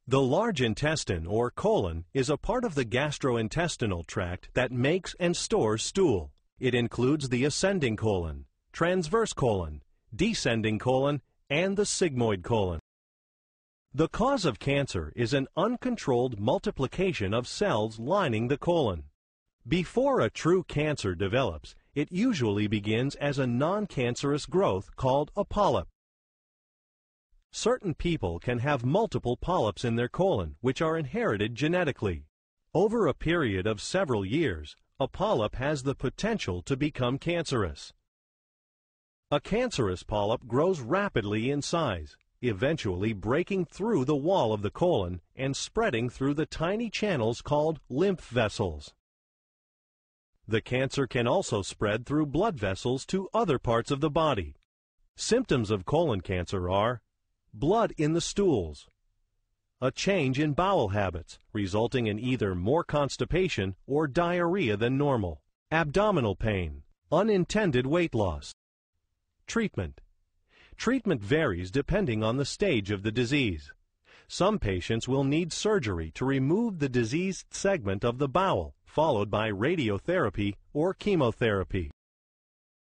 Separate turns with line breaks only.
The large intestine, or colon, is a part of the gastrointestinal tract that makes and stores stool. It includes the ascending colon, transverse colon, descending colon, and the sigmoid colon. The cause of cancer is an uncontrolled multiplication of cells lining the colon. Before a true cancer develops, it usually begins as a non-cancerous growth called a polyp. Certain people can have multiple polyps in their colon, which are inherited genetically. Over a period of several years, a polyp has the potential to become cancerous. A cancerous polyp grows rapidly in size, eventually breaking through the wall of the colon and spreading through the tiny channels called lymph vessels. The cancer can also spread through blood vessels to other parts of the body. Symptoms of colon cancer are blood in the stools, a change in bowel habits, resulting in either more constipation or diarrhea than normal, abdominal pain, unintended weight loss. Treatment. Treatment varies depending on the stage of the disease. Some patients will need surgery to remove the diseased segment of the bowel, followed by radiotherapy or chemotherapy.